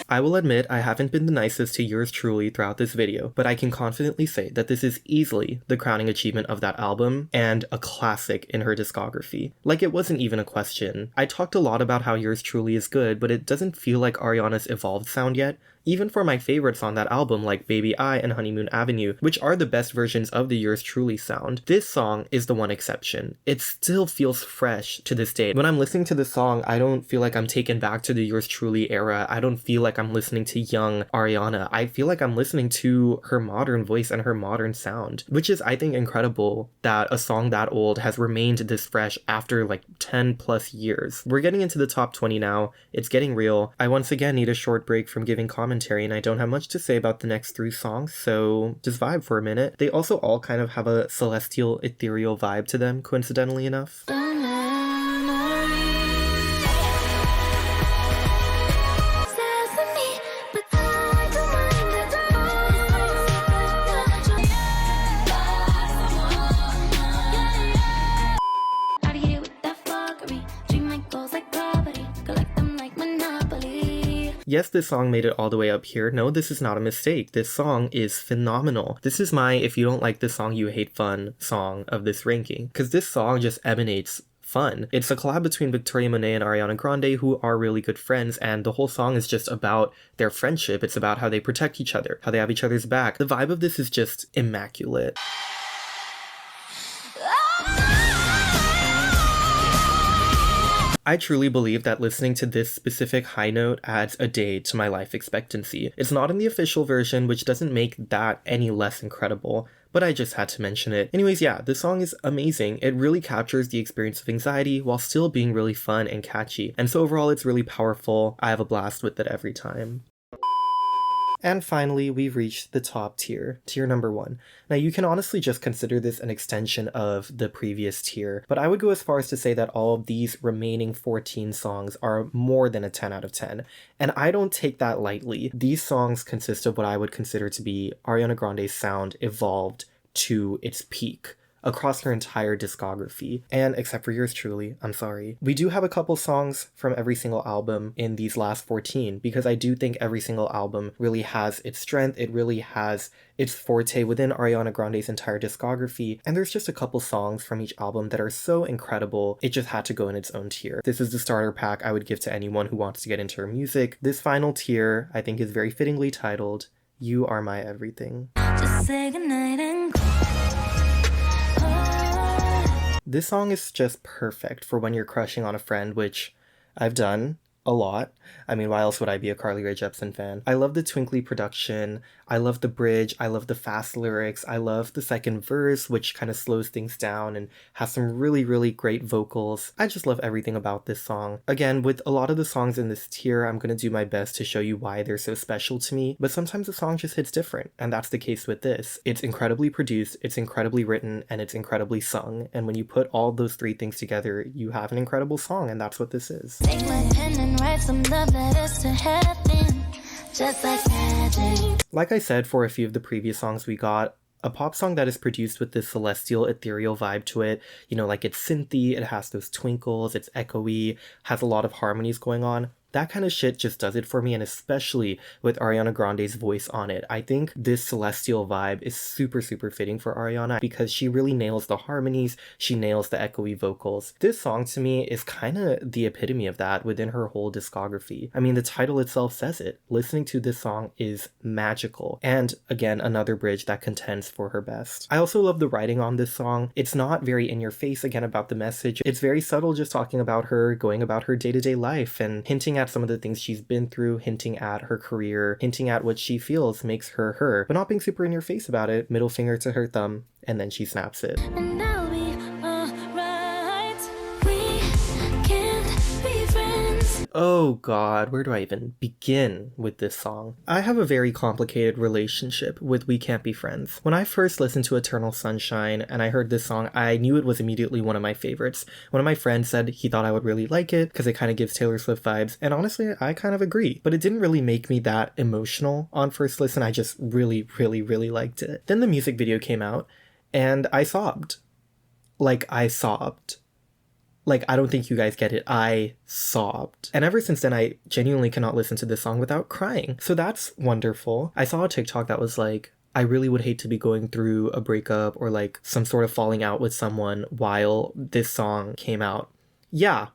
I will admit I haven't been the nicest to Yours Truly throughout this video, but I can confidently say that this is easily the crowning achievement of that album and a classic in her discography. Like, it wasn't even a question. I talked a lot about how Yours Truly is good, but it doesn't feel like Ariana's evolved sound yet. Even for my favorites on that album like Baby I and Honeymoon Avenue, which are the best versions of the Yours Truly sound, this song is the one exception. It still feels fresh to this day. When I'm listening to this song, I don't feel like I'm taken back to the Yours Truly era. I don't feel like I'm listening to young Ariana. I feel like I'm listening to her modern voice and her modern sound, which is, I think, incredible that a song that old has remained this fresh after like 10 plus years. We're getting into the top 20 now. It's getting real. I once again need a short break from giving commentary and I don't have much to say about the next 3 songs, so just vibe for a minute. They also all kind of have a celestial, ethereal vibe to them, coincidentally enough. Yes, this song made it all the way up here. No, this is not a mistake. This song is phenomenal. This is my if you don't like this song, you hate fun song of this ranking. Because this song just emanates fun. It's a collab between Victoria Monet and Ariana Grande, who are really good friends, and the whole song is just about their friendship. It's about how they protect each other, how they have each other's back. The vibe of this is just immaculate. I truly believe that listening to this specific high note adds a day to my life expectancy. It's not in the official version, which doesn't make that any less incredible, but I just had to mention it. Anyways, yeah, this song is amazing. It really captures the experience of anxiety while still being really fun and catchy. And so overall, it's really powerful. I have a blast with it every time. And finally, we've reached the top tier, tier number 1. Now, you can honestly just consider this an extension of the previous tier, but I would go as far as to say that all of these remaining 14 songs are more than a 10 out of 10. And I don't take that lightly. These songs consist of what I would consider to be Ariana Grande's sound evolved to its peak across her entire discography. And except for yours truly, I'm sorry. We do have a couple songs from every single album in these last 14, because I do think every single album really has its strength, it really has its forte within Ariana Grande's entire discography, and there's just a couple songs from each album that are so incredible, it just had to go in its own tier. This is the starter pack I would give to anyone who wants to get into her music. This final tier, I think, is very fittingly titled, You Are My Everything. Just say goodnight and go. This song is just perfect for when you're crushing on a friend, which I've done a lot. I mean, why else would I be a Carly Rae Jepsen fan? I love the twinkly production, I love the bridge, I love the fast lyrics, I love the second verse, which kind of slows things down and has some really, really great vocals. I just love everything about this song. Again, with a lot of the songs in this tier, I'm gonna do my best to show you why they're so special to me, but sometimes the song just hits different, and that's the case with this. It's incredibly produced, it's incredibly written, and it's incredibly sung, and when you put all those three things together, you have an incredible song, and that's what this is. Take my pen and write some love letters to heaven, just like magic. Like I said for a few of the previous songs we got, a pop song that is produced with this celestial, ethereal vibe to it, you know, like it's synthy, it has those twinkles, it's echoey, has a lot of harmonies going on. That kind of shit just does it for me, and especially with Ariana Grande's voice on it. I think this celestial vibe is super, super fitting for Ariana because she really nails the harmonies, she nails the echoey vocals. This song to me is kind of the epitome of that within her whole discography. I mean, the title itself says it. Listening to this song is magical. And again, another bridge that contends for her best. I also love the writing on this song. It's not very in your face again about the message. It's very subtle, just talking about her, going about her day-to-day life and hinting at some of the things she's been through, hinting at her career, hinting at what she feels makes her her, but not being super in your face about it. Middle finger to her thumb, and then she snaps it. And I'll be alright. We can't be friends. Oh god, where do I even begin with this song? I have a very complicated relationship with We Can't Be Friends. When I first listened to Eternal Sunshine and I heard this song, I knew it was immediately one of my favorites. One of my friends said he thought I would really like it because it kind of gives Taylor Swift vibes, and honestly, I kind of agree. But it didn't really make me that emotional on first listen. I just really, really, really liked it. Then the music video came out, and I sobbed. I sobbed. I don't think you guys get it. I sobbed. And ever since then, I genuinely cannot listen to this song without crying. So that's wonderful. I saw a TikTok that was like, I really would hate to be going through a breakup or some sort of falling out with someone while this song came out. Yeah.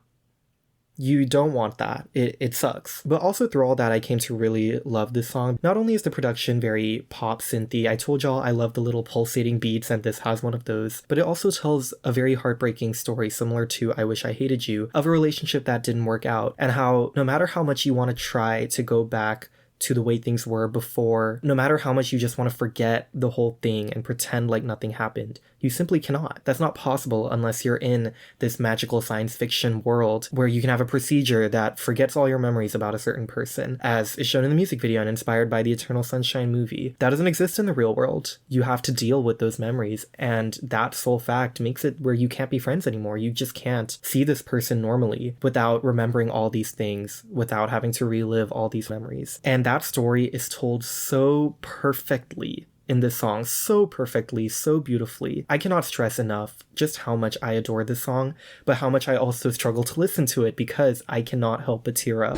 You don't want that. It sucks. But also through all that, I came to really love this song. Not only is the production very pop synthy, I told y'all I love the little pulsating beats, and this has one of those, but it also tells a very heartbreaking story similar to I Wish I Hated You, of a relationship that didn't work out, and how no matter how much you want to try to go back to the way things were before, no matter how much you just want to forget the whole thing and pretend like nothing happened, you simply cannot. That's not possible unless you're in this magical science fiction world where you can have a procedure that forgets all your memories about a certain person, as is shown in the music video and inspired by the Eternal Sunshine movie. That doesn't exist in the real world. You have to deal with those memories, and that sole fact makes it where you can't be friends anymore. You just can't see this person normally without remembering all these things, without having to relive all these memories. And that story is told so perfectly in this song, so perfectly, so beautifully. I cannot stress enough just how much I adore this song, but how much I also struggle to listen to it because I cannot help but tear up.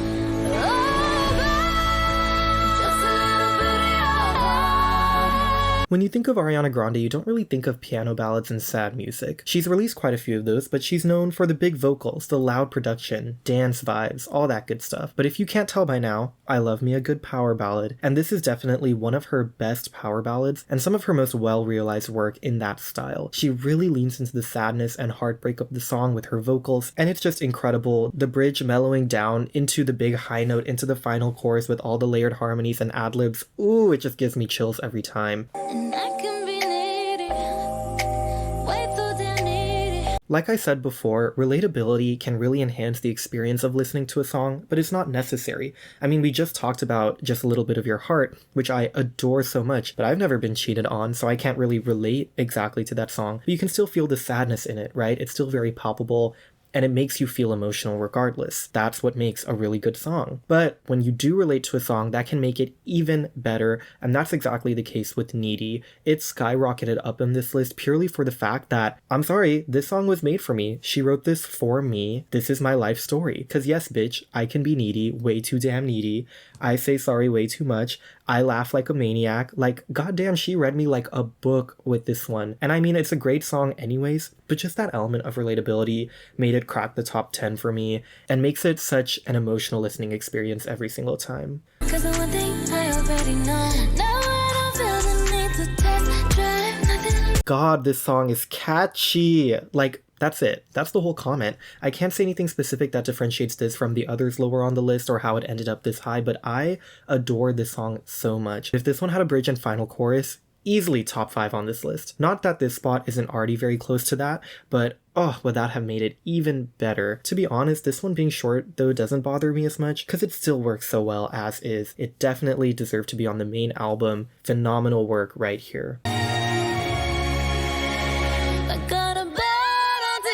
When you think of Ariana Grande, you don't really think of piano ballads and sad music. She's released quite a few of those, but she's known for the big vocals, the loud production, dance vibes, all that good stuff. But if you can't tell by now, I love me a good power ballad, and this is definitely one of her best power ballads and some of her most well-realized work in that style. She really leans into the sadness and heartbreak of the song with her vocals, and it's just incredible. The bridge mellowing down into the big high note into the final chorus with all the layered harmonies and ad-libs, ooh, it just gives me chills every time. And I can be needy, way too damn needy. Like I said before, relatability can really enhance the experience of listening to a song, but it's not necessary. I mean, we just talked about Just a Little Bit of Your Heart, which I adore so much, but I've never been cheated on, so I can't really relate exactly to that song. But you can still feel the sadness in it, right? It's still very palpable, and it makes you feel emotional regardless. That's what makes a really good song. But when you do relate to a song, that can make it even better, and that's exactly the case with Needy. It skyrocketed up in this list purely for the fact that, I'm sorry, this song was made for me. She wrote this for me. This is my life story. Cause yes, bitch, I can be needy, way too damn needy. I say sorry way too much. I laugh like a maniac. Like, goddamn, she read me like a book with this one. And I mean, it's a great song anyways, but just that element of relatability made it crack the top 10 for me and makes it such an emotional listening experience every single time. Cause the one thing I already know. Now I don't feel the need to test drive nothing. God, this song is catchy. Like, that's it. That's the whole comment. I can't say anything specific that differentiates this from the others lower on the list or how it ended up this high, but I adore this song so much. If this one had a bridge and final chorus, easily top 5 on this list. Not that this spot isn't already very close to that, but oh, would that have made it even better. To be honest, this one being short though doesn't bother me as much because it still works so well as is. It definitely deserved to be on the main album. Phenomenal work right here. I got a bad idea.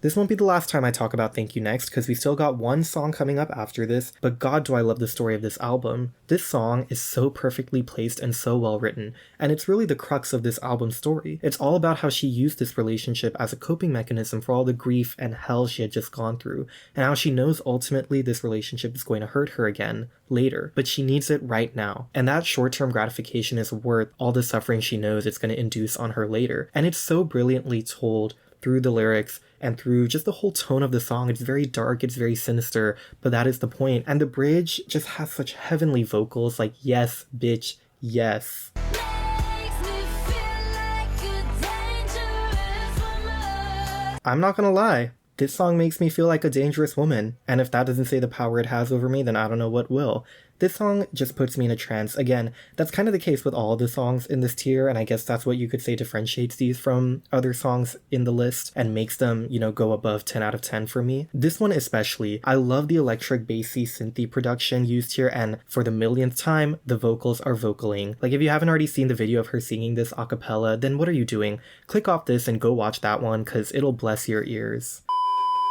This won't be the last time I talk about Thank You Next, because we still got one song coming up after this, but god do I love the story of this album. This song is so perfectly placed and so well written, and it's really the crux of this album's story. It's all about how she used this relationship as a coping mechanism for all the grief and hell she had just gone through, and how she knows ultimately this relationship is going to hurt her again later, but she needs it right now. And that short-term gratification is worth all the suffering she knows it's going to induce on her later. And it's so brilliantly told through the lyrics and through just the whole tone of the song. It's very dark, it's very sinister, but that is the point. And the bridge just has such heavenly vocals like, yes, bitch, yes. Makes me feel like a dangerous woman. I'm not gonna lie, this song makes me feel like a dangerous woman. And if that doesn't say the power it has over me, then I don't know what will. This song just puts me in a trance. Again, that's kind of the case with all the songs in this tier, and I guess that's what you could say differentiates these from other songs in the list and makes them, you know, go above 10 out of 10 for me. This one especially, I love the electric bassy synthy production used here, and for the millionth time, the vocals are vocaling. Like, if you haven't already seen the video of her singing this a cappella, then what are you doing? Click off this and go watch that one, because it'll bless your ears.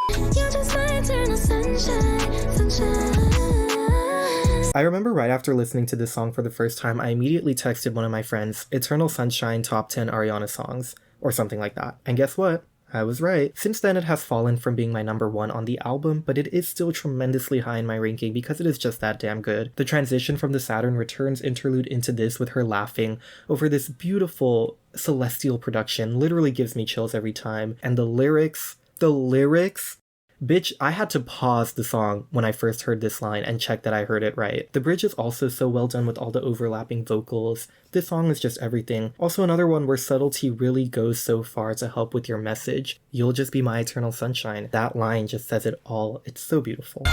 You're just my eternal sunshine, sunshine. I remember right after listening to this song for the first time, I immediately texted one of my friends, Eternal Sunshine Top 10 Ariana Songs, or something like that. And guess what? I was right. Since then, it has fallen from being my number 1 on the album, but it is still tremendously high in my ranking because it is just that damn good. The transition from the Saturn Returns interlude into this with her laughing over this beautiful celestial production literally gives me chills every time. And the lyrics, bitch, I had to pause the song when I first heard this line and check that I heard it right. The bridge is also so well done with all the overlapping vocals. This song is just everything. Also another one where subtlety really goes so far to help with your message. You'll just be my eternal sunshine. That line just says it all. It's so beautiful.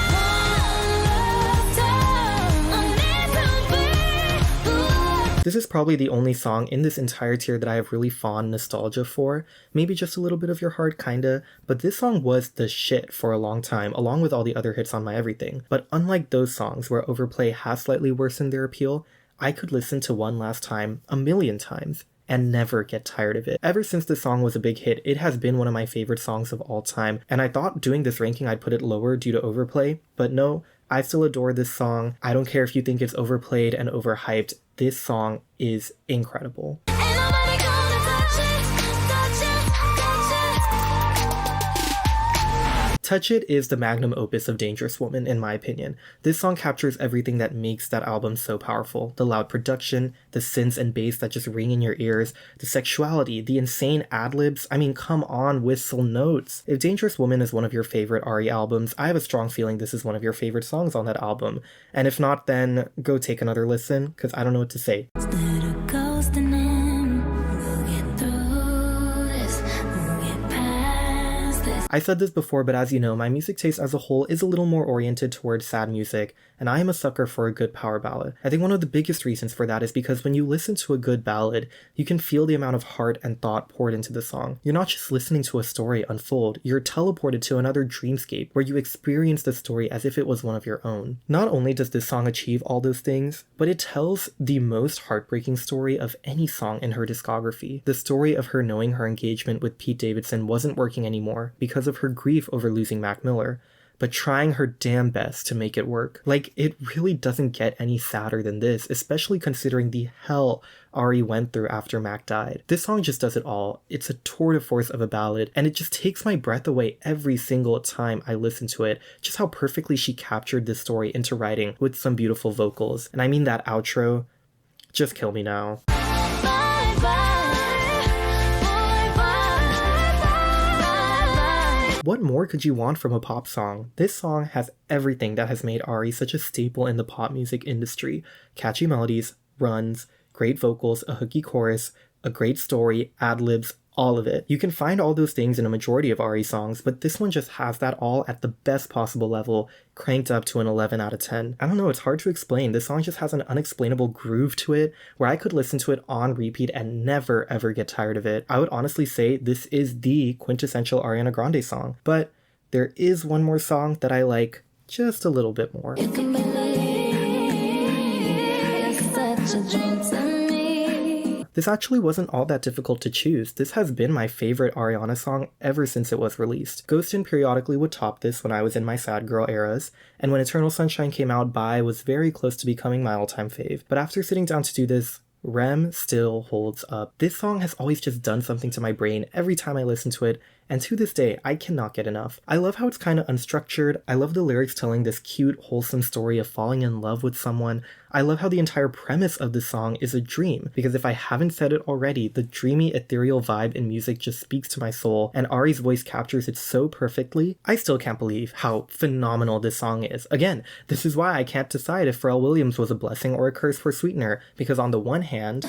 This is probably the only song in this entire tier that I have really fond nostalgia for. Maybe Just a Little Bit of Your Heart, kinda, but this song was the shit for a long time, along with all the other hits on my everything. But unlike those songs where overplay has slightly worsened their appeal, I could listen to One Last Time a million times and never get tired of it. Ever since this song was a big hit, it has been one of my favorite songs of all time, and I thought doing this ranking I'd put it lower due to overplay, but no, I still adore this song. I don't care if you think it's overplayed and overhyped. This song is incredible. Touch It is the magnum opus of Dangerous Woman, in my opinion. This song captures everything that makes that album so powerful. The loud production, the synths and bass that just ring in your ears, the sexuality, the insane ad-libs. I mean, come on, whistle notes. If Dangerous Woman is one of your favorite Ari albums, I have a strong feeling this is one of your favorite songs on that album. And if not, then go take another listen, because I don't know what to say. Instead of ghosting him, we'll get through this, we'll get past this. I said this before, but as you know, my music taste as a whole is a little more oriented towards sad music, and I am a sucker for a good power ballad. I think one of the biggest reasons for that is because when you listen to a good ballad, you can feel the amount of heart and thought poured into the song. You're not just listening to a story unfold, you're teleported to another dreamscape where you experience the story as if it was one of your own. Not only does this song achieve all those things, but it tells the most heartbreaking story of any song in her discography. The story of her knowing her engagement with Pete Davidson wasn't working anymore because of her grief over losing Mac Miller, but trying her damn best to make it work. Like, it really doesn't get any sadder than this, especially considering the hell Ari went through after Mac died. This song just does it all. It's a tour de force of a ballad, and it just takes my breath away every single time I listen to it, just how perfectly she captured this story into writing with some beautiful vocals. And I mean that outro, just kill me now. Bye, bye, bye, bye. What more could you want from a pop song? This song has everything that has made Ari such a staple in the pop music industry. Catchy melodies, runs, great vocals, a hooky chorus, a great story, ad-libs, all of it. You can find all those things in a majority of Ari songs, but this one just has that all at the best possible level, cranked up to an 11 out of 10. I don't know, it's hard to explain. This song just has an unexplainable groove to it, where I could listen to it on repeat and never ever get tired of it. I would honestly say this is the quintessential Ariana Grande song, but there is one more song that I like just a little bit more. You can believe it's such a dream to me. This actually wasn't all that difficult to choose. This has been my favorite Ariana song ever since it was released. Ghostin' periodically would top this when I was in my sad girl eras, and when Eternal Sunshine came out, Bye was very close to becoming my all-time fave. But after sitting down to do this, Rem still holds up. This song has always just done something to my brain every time I listen to it, and to this day, I cannot get enough. I love how it's kind of unstructured. I love the lyrics telling this cute, wholesome story of falling in love with someone. I love how the entire premise of this song is a dream, because if I haven't said it already, the dreamy, ethereal vibe in music just speaks to my soul, and Ari's voice captures it so perfectly. I still can't believe how phenomenal this song is. Again, this is why I can't decide if Pharrell Williams was a blessing or a curse for Sweetener, because on the one hand,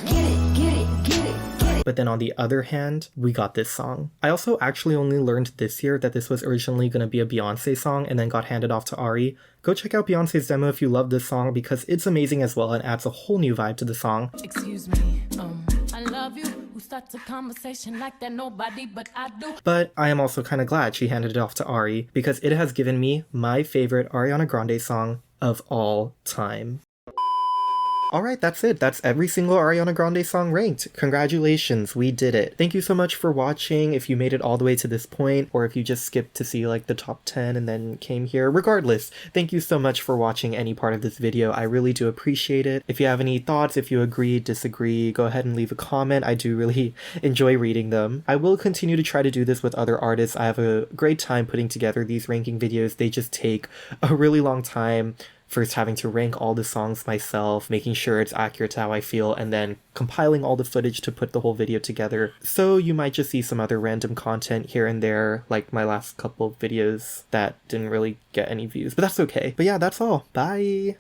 but then on the other hand, we got this song. I also actually only learned this year that this was originally going to be a Beyonce song and then got handed off to Ari. Go check out Beyonce's demo if you love this song, because it's amazing as well and adds a whole new vibe to the song. Excuse me, I love you. Who starts a conversation like that? Nobody but I do. But I am also kind of glad she handed it off to Ari, because it has given me my favorite Ariana Grande song of all time. Alright, that's it. That's every single Ariana Grande song ranked. Congratulations, we did it. Thank you so much for watching. If you made it all the way to this point, or if you just skipped to see like the top 10 and then came here, regardless, thank you so much for watching any part of this video. I really do appreciate it. If you have any thoughts, if you agree, disagree, go ahead and leave a comment. I do really enjoy reading them. I will continue to try to do this with other artists. I have a great time putting together these ranking videos. They just take a really long time. First having to rank all the songs myself, making sure it's accurate to how I feel, and then compiling all the footage to put the whole video together. So you might just see some other random content here and there, like my last couple videos that didn't really get any views, but that's okay. But yeah, that's all. Bye!